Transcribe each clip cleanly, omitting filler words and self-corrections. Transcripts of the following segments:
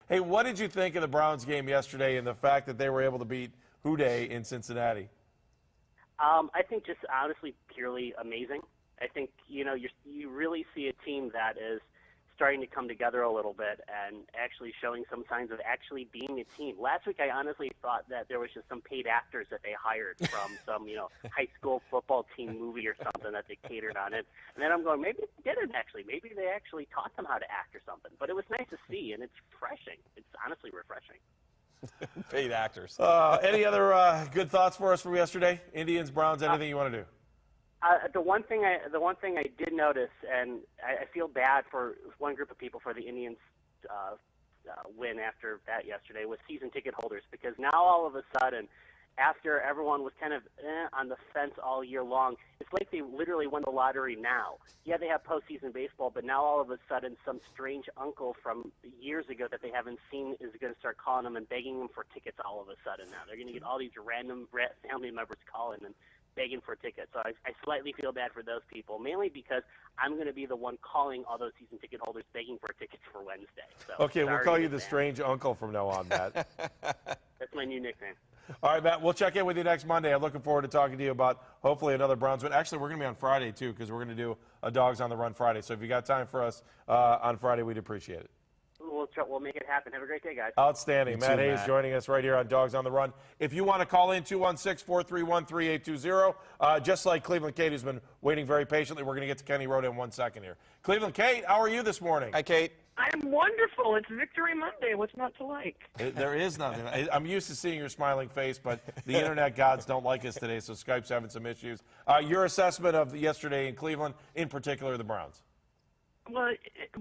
Hey, what did you think of the Browns game yesterday and the fact that they were able to beat Houday in Cincinnati? I think just honestly purely amazing. I think, you really see a team that is starting to come together a little bit and actually showing some signs of actually being a team. Last week, I honestly thought that there was just some paid actors that they hired from some, high school football team movie or something that they catered on it. And then I'm going, maybe they didn't actually. Maybe they actually taught them how to act or something. But it was nice to see, and it's refreshing. It's honestly refreshing. Paid actors. Any other good thoughts for us from yesterday? Indians, Browns, anything you want to do? The one thing I did notice, and I feel bad for one group of people for the Indians win after that yesterday, was season ticket holders, because now all of a sudden, after everyone was kind of on the fence all year long, it's like they literally won the lottery now. Yeah, they have postseason baseball, but now all of a sudden some strange uncle from years ago that they haven't seen is going to start calling them and begging them for tickets all of a sudden now. They're going to get all these random family members calling and begging for tickets. So I slightly feel bad for those people, mainly because I'm going to be the one calling all those season ticket holders begging for tickets for Wednesday. So okay, we'll call you the strange uncle from now on, Matt. That's my new nickname. All right, Matt, we'll check in with you next Monday. I'm looking forward to talking to you about hopefully another Browns win. Actually, we're going to be on Friday, too, because we're going to do a Dogs on the Run Friday. So if you got time for us on Friday, we'd appreciate it. We'll make it happen. Have a great day, guys. Outstanding. Matt Hayes joining us right here on Dogs on the Run. If you want to call in, 216-431-3820. Just like Cleveland Kate, who's been waiting very patiently, we're going to get to Kenny Road in 1 second here. Cleveland Kate, how are you this morning? Hi, Kate. I'm wonderful. It's Victory Monday. What's not to like? There is nothing. I'm used to seeing your smiling face, but the internet gods don't like us today, so Skype's having some issues. Your assessment of yesterday in Cleveland, in particular the Browns. Well,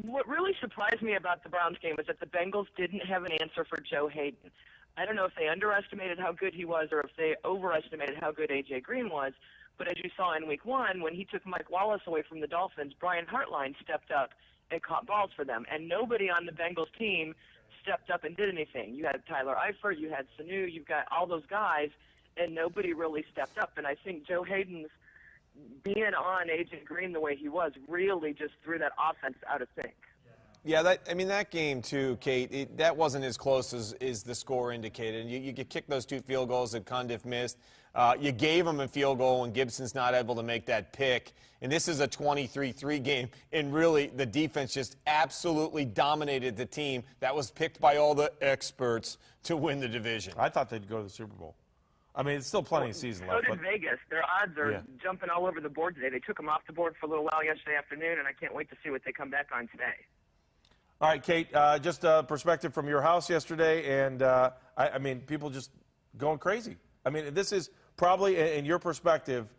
what really surprised me about the Browns game is that the Bengals didn't have an answer for Joe Hayden. I don't know if they underestimated how good he was or if they overestimated how good A.J. Green was, but as you saw in Week 1, when he took Mike Wallace away from the Dolphins, Brian Hartline stepped up and caught balls for them, and nobody on the Bengals team stepped up and did anything. You had Tyler Eifert, you had Sanu, you've got all those guys, and nobody really stepped up, and I think Joe Hayden's being on A.J. Green the way he was really just threw that offense out of sync. Yeah, that game too, Kate, that wasn't as close as the score indicated. You could kick those 2 field goals that Cundiff missed. You gave him a field goal when Gibson's not able to make that pick. And this is a 23-3 game. And really, the defense just absolutely dominated the team that was picked by all the experts to win the division. I thought they'd go to the Super Bowl. I mean, it's still plenty of season left. So did Vegas. Their odds are jumping all over the board today. They took them off the board for a little while yesterday afternoon, and I can't wait to see what they come back on today. All right, Kate, just a perspective from your house yesterday, and I mean, people just going crazy. I mean, this is probably, in your perspective,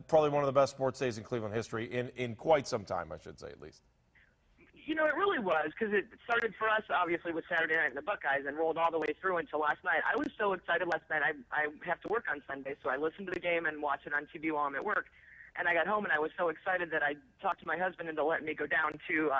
probably one of the best sports days in Cleveland history in quite some time, I should say, at least. It really was, because it started for us, obviously, with Saturday night and the Buckeyes and rolled all the way through until last night. I was so excited last night. I have to work on Sunday, so I listened to the game and watched it on TV while I'm at work. And I got home, and I was so excited that I talked to my husband into letting me go down to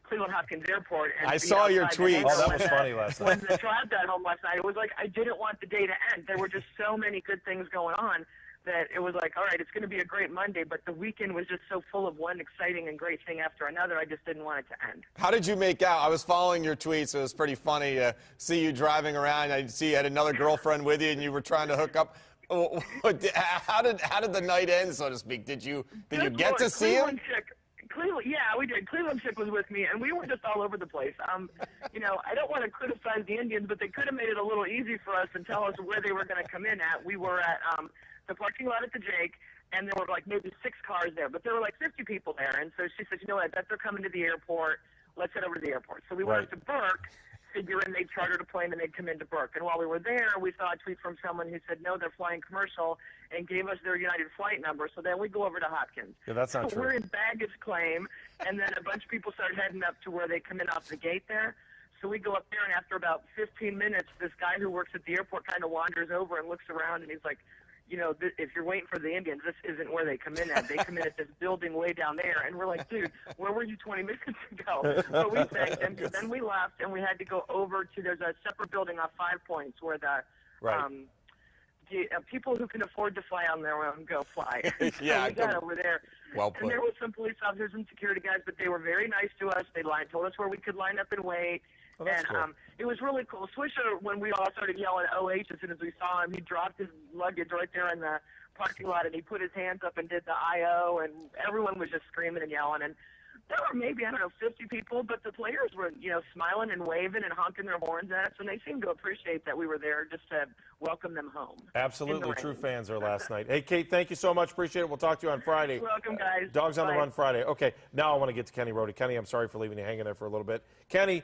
Cleveland Hopkins Airport. And I saw your tweets. Oh, that was funny last night. When the Tribe got home last night, it was like I didn't want the day to end. There were just so many good things going on that it was like, all right, it's going to be a great Monday, but the weekend was just so full of one exciting and great thing after another, I just didn't want it to end. How did you make out? I was following your tweets. It was pretty funny to see you driving around. I see you had another girlfriend with you, and you were trying to hook up. How did the night end, so to speak? Did you get to see him? Yeah, we did. Cleveland Chick was with me, and we were just all over the place. I don't want to criticize the Indians, but they could have made it a little easy for us and tell us where they were going to come in at. We were at the parking lot at the Jake, and there were like maybe 6 cars there, but there were like 50 people there. And so she said, you know what, they're coming to the airport. Let's head over to the airport. So we went up to Burke, figuring they'd chartered a plane and they'd come into Burke. And while we were there, we saw a tweet from someone who said, no, they're flying commercial, and gave us their United flight number. So then we go over to Hopkins. Yeah, that's not true. We're in baggage claim, and then a bunch of people started heading up to where they come in off the gate there. So we go up there, and after about 15 minutes, this guy who works at the airport kind of wanders over and looks around, and he's like, if you're waiting for the Indians, this isn't where they come in at. They come in at this building way down there. And we're like, dude, where were you 20 minutes ago? So we thanked them. Then we left, and we had to go over to, there's a separate building off 5 Points where the people who can afford to fly on their own go fly. Yeah, so we got over there. Well put. And there was some police officers and security guys, but they were very nice to us. They told us where we could line up and wait. Oh, that's cool. It was really cool. Swisher, when we all started yelling OH as soon as we saw him, he dropped his luggage right there in the parking lot, and he put his hands up and did the IO, and everyone was just screaming and yelling. And there were maybe, 50 people, but the players were, smiling and waving and honking their horns at us, and they seemed to appreciate that we were there just to welcome them home. Absolutely. True fans there last night. Hey, Kate, thank you so much. Appreciate it. We'll talk to you on Friday. You're welcome, guys. Dogs on Bye. the Run Friday. Okay, now I want to get to Kenny Rhodey. Kenny, I'm sorry for leaving you hanging there for a little bit. Kenny,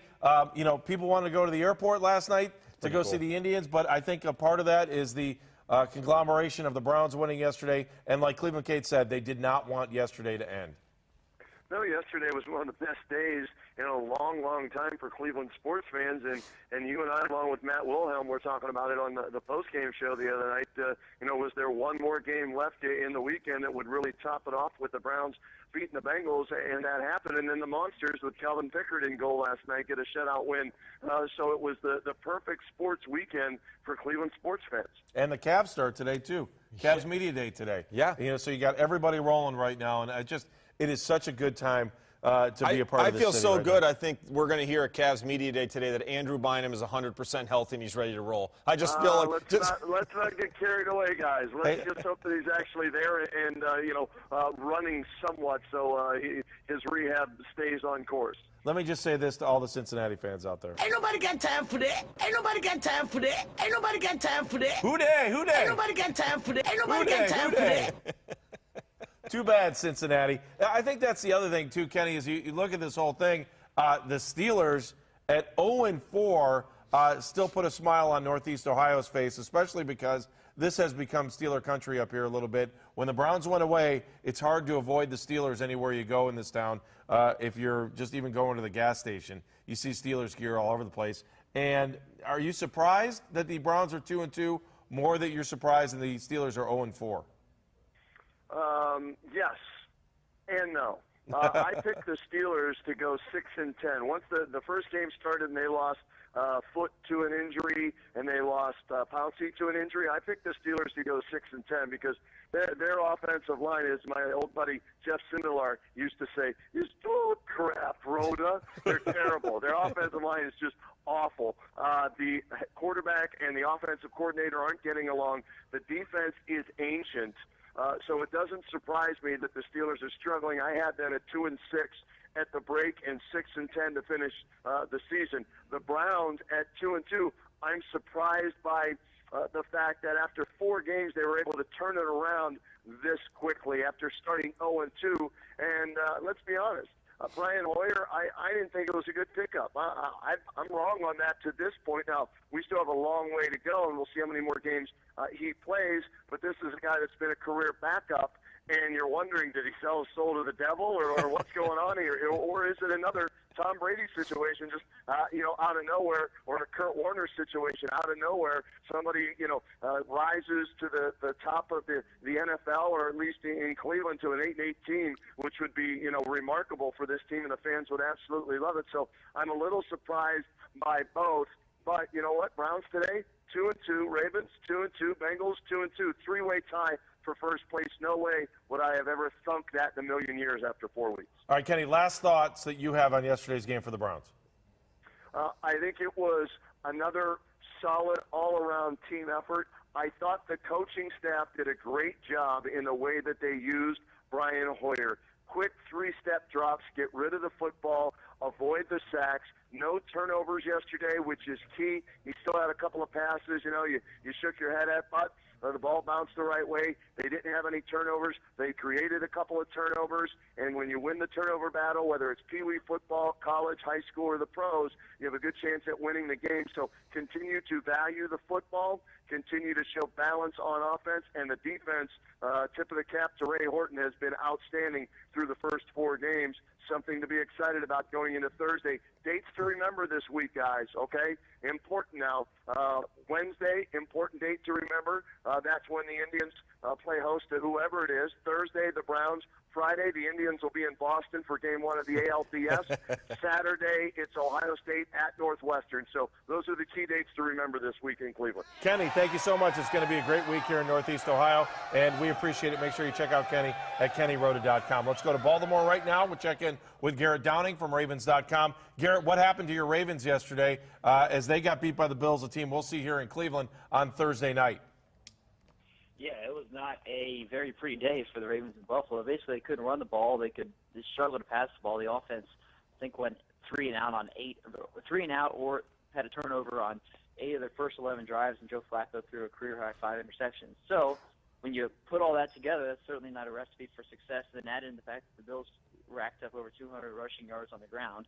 people wanted to go to the airport last night to go see the Indians, but I think a part of that is the conglomeration of the Browns winning yesterday, and like Cleveland Kate said, they did not want yesterday to end. No, yesterday was one of the best days in a long, long time for Cleveland sports fans, and you and I, along with Matt Wilhelm, were talking about it on the post-game show the other night. Was there one more game left in the weekend that would really top it off with the Browns beating the Bengals, and that happened. And then the Monsters with Calvin Pickard in goal last night get a shutout win. So it was the perfect sports weekend for Cleveland sports fans. And the Cavs start today, too. Cavs Media Day today. Yeah. So you got everybody rolling right now, and it is such a good time to be a part of this I feel city so right good. now. I think we're going to hear at Cavs Media Day today that Andrew Bynum is 100% healthy and he's ready to roll. I just feel like let's not get carried away, guys. Let's just hope that he's actually there and running somewhat, so his rehab stays on course. Let me just say this to all the Cincinnati fans out there. Ain't nobody got time for that. Ain't nobody got time for that. Ain't nobody got time for that. Who dey? Who dey? Ain't nobody got time for that. Ain't nobody got time for that. Too bad, Cincinnati. I think that's the other thing, too, Kenny, is you look at this whole thing. The Steelers at 0-4 still put a smile on Northeast Ohio's face, especially because this has become Steeler country up here a little bit. When the Browns went away, it's hard to avoid the Steelers anywhere you go in this town. If you're just even going to the gas station, you see Steelers gear all over the place. And are you surprised that the Browns are 2-2, more that you're surprised that the Steelers are 0-4? Yes and no. I picked the Steelers to go 6-10. Once the first game started and they lost Foot to an injury and they lost Pouncey to an injury, I picked the Steelers to go 6-10 because their offensive line, as my old buddy Jeff Sindelar used to say, is bull crap, Rhoda. They're terrible. Their offensive line is just awful. The quarterback and the offensive coordinator aren't getting along. The defense is ancient. So it doesn't surprise me that the Steelers are struggling. I had them at 2-6 at the break and 6-10 to finish the season. The Browns at 2-2. I'm surprised by the fact that after 4 games they were able to turn it around this quickly after starting 0-2. And let's be honest, Brian Hoyer, I didn't think it was a good pickup. I'm wrong on that to this point. Now, we still have a long way to go, and we'll see how many more games he plays. But this is a guy that's been a career backup, and you're wondering, did he sell his soul to the devil, or what's going on here? Or is it another Tom Brady situation just, out of nowhere, or a Kurt Warner situation out of nowhere? Somebody, rises to the top of the NFL, or at least in Cleveland, to an 8-8 team, which would be, remarkable for this team, and the fans would absolutely love it. So I'm a little surprised by both. But you know what? Browns today, 2-2. Ravens, 2-2. Bengals, 2-2. 3-way tie for first place. No way would I have ever thunk that in a million years after 4 weeks. All right, Kenny, last thoughts that you have on yesterday's game for the Browns. I think it was another solid all-around team effort. I thought the coaching staff did a great job in the way that they used Brian Hoyer. Quick 3-step drops, get rid of the football, avoid the sacks. No turnovers yesterday, which is key. He still had a couple of passes, you shook your head at, but the ball bounced the right way. They didn't have any turnovers. They created a couple of turnovers, and when you win the turnover battle, whether it's Pee Wee football, college, high school, or the pros, you have a good chance at winning the game. So continue to value the football, continue to show balance on offense, and the defense, tip of the cap to Ray Horton, has been outstanding through the first 4 games. Something to be excited about going into Thursday. Dates to remember this week, guys, okay? Important now. Wednesday, important date to remember. That's when the Indians play host to whoever it is. Thursday, the Browns, Friday, the Indians will be in Boston for Game 1 of the ALDS. Saturday, it's Ohio State at Northwestern. So those are the key dates to remember this week in Cleveland. Kenny, thank you so much. It's going to be a great week here in Northeast Ohio, and we appreciate it. Make sure you check out Kenny at KennyRhoda.com. Let's go to Baltimore right now. We'll check in with Garrett Downing from Ravens.com. Garrett, what happened to your Ravens yesterday as they got beat by the Bills, a team we'll see here in Cleveland on Thursday night? Yeah, it was not a very pretty day for the Ravens in Buffalo. Basically, they couldn't run the ball. They struggled to pass the ball. The offense, I think, went 3 and out or had a turnover on 8 of their first 11 drives, and Joe Flacco threw a career-high 5 interceptions. So when you put all that together, that's certainly not a recipe for success. And add in the fact that the Bills racked up over 200 rushing yards on the ground.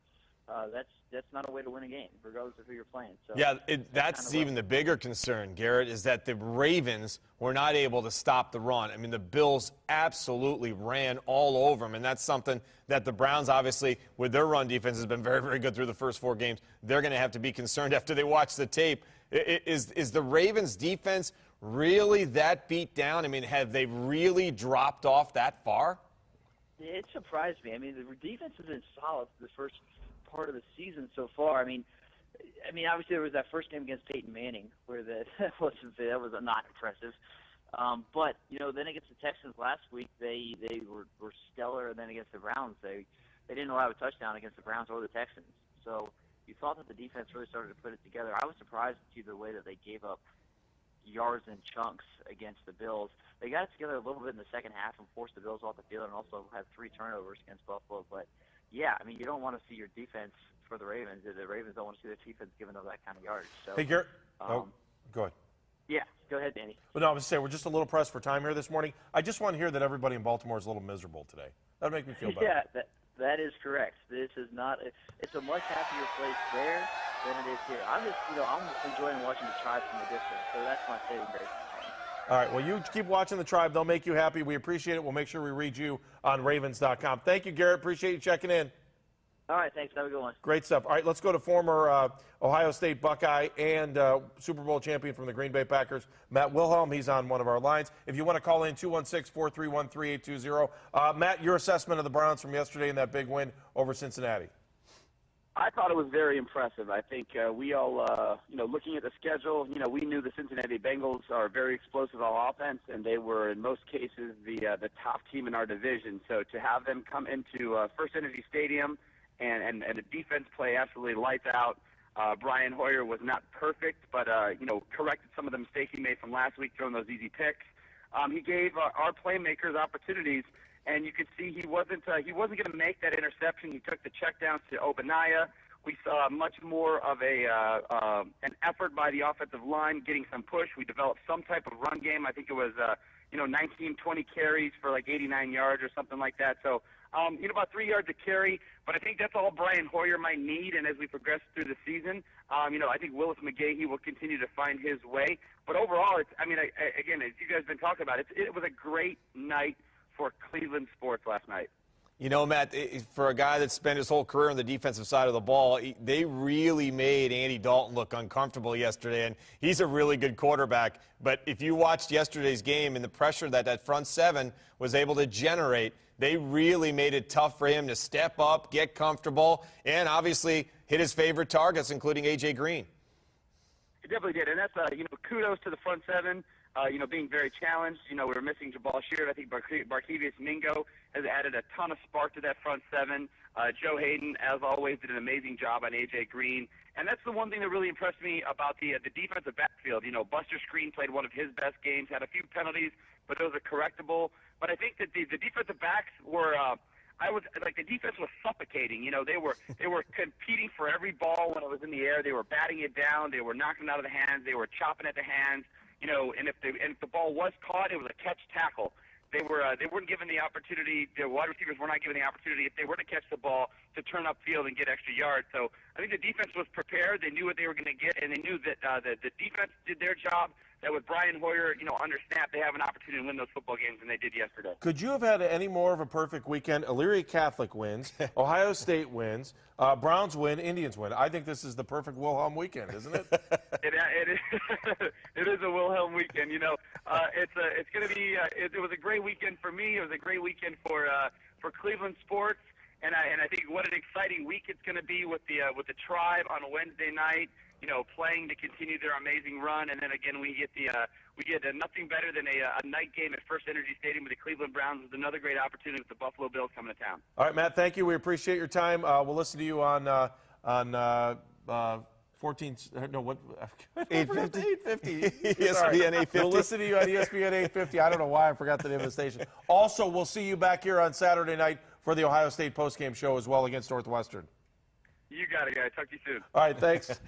That's not a way to win a game, regardless of who you're playing. So yeah, that's even the bigger concern, Garrett, is that the Ravens were not able to stop the run. I mean, the Bills absolutely ran all over them, and that's something that the Browns, obviously, with their run defense, has been very, very good through the first 4 games. They're going to have to be concerned after they watch the tape. Is the Ravens' defense really that beat down? I mean, have they really dropped off that far? It surprised me. I mean, the defense has been solid for the first part of the season so far. I mean, obviously there was that first game against Peyton Manning where that was not impressive. But then against the Texans last week, they were stellar, and then against the Browns, they didn't allow a touchdown against the Browns or the Texans. So you thought that the defense really started to put it together. I was surprised to see the way that they gave up yards and chunks against the Bills. They got it together a little bit in the second half and forced the Bills off the field, and also had 3 turnovers against Buffalo. But yeah, I mean, you don't want to see your defense for the Ravens. The Ravens don't want to see their defense giving up that kind of yardage. So, hey, Garrett. Go ahead. Yeah, go ahead, Danny. Well, no, I was saying we're just a little pressed for time here this morning. I just want to hear that everybody in Baltimore is a little miserable today. That'll make me feel better. Yeah, that is correct. This is not. It's a much happier place there than it is here. I'm enjoying watching the Tribe from the distance. So that's my saving grace. All right, well, you keep watching the Tribe. They'll make you happy. We appreciate it. We'll make sure we read you on Ravens.com. Thank you, Garrett. Appreciate you checking in. All right, thanks. Have a good one. Great stuff. All right, let's go to former Ohio State Buckeye and Super Bowl champion from the Green Bay Packers, Matt Wilhelm. He's on one of our lines. If you want to call in, 216-431-3820. Matt, your assessment of the Browns from yesterday and that big win over Cincinnati. I thought it was very impressive. I think we all, looking at the schedule, we knew the Cincinnati Bengals are very explosive on offense, and they were, in most cases, the top team in our division. So to have them come into First Energy Stadium and the defense play absolutely lights out. Brian Hoyer was not perfect, but, corrected some of the mistakes he made from last week, throwing those easy picks. He gave our playmakers opportunities. And you could see he wasn't going to make that interception. He took the check down to Obadiah. We saw much more of an effort by the offensive line, getting some push. We developed some type of run game. I think it was 19, 20 carries for like 89 yards or something like that. So about 3 yards a carry. But I think that's all Brian Hoyer might need. And as we progress through the season, I think Willis McGahee will continue to find his way. But overall, again, as you guys have been talking about, it was a great night for Cleveland sports last night. Matt, for a guy that spent his whole career on the defensive side of the ball, they really made Andy Dalton look uncomfortable yesterday, and he's a really good quarterback. But if you watched yesterday's game and the pressure that front 7 was able to generate, they really made it tough for him to step up, get comfortable, and obviously hit his favorite targets, including A.J. Green. He definitely did, and that's kudos to the front 7. Being very challenged. We were missing Jabal Sheard. I think Barkevius Mingo has added a ton of spark to that front 7. Joe Hayden, as always, did an amazing job on A.J. Green. And that's the one thing that really impressed me about the defensive backfield. Buster Screen played one of his best games, had a few penalties, but those are correctable. But I think that the defensive backs were the defense was suffocating. They were competing for every ball when it was in the air. They were batting it down. They were knocking it out of the hands. They were chopping at the hands. And if the ball was caught, it was a catch tackle. They weren't given the opportunity. The wide receivers were not given the opportunity if they were to catch the ball to turn upfield and get extra yards. So I think the defense was prepared. They knew what they were going to get, and they knew that the defense did their job. That with Brian Hoyer, under snap, they have an opportunity to win those football games, and they did yesterday. Could you have had any more of a perfect weekend? Elyria Catholic wins, Ohio State wins, Browns win, Indians win. I think this is the perfect Wilhelm weekend, isn't it? It is. It is a Wilhelm weekend. It's going to be. It was a great weekend for me. It was a great weekend for Cleveland sports, and I think what an exciting week it's going to be with the Tribe on a Wednesday night. Playing to continue their amazing run, and then again we get nothing better than a night game at First Energy Stadium with the Cleveland Browns with another great opportunity with the Buffalo Bills coming to town. All right, Matt, thank you. We appreciate your time. We'll listen to you on 14. No, what? 850. 850. ESPN 850. We'll listen to you on ESPN 850. I don't know why I forgot the name of the station. Also, we'll see you back here on Saturday night for the Ohio State postgame show as well against Northwestern. You got it, guys. Talk to you soon. All right, thanks.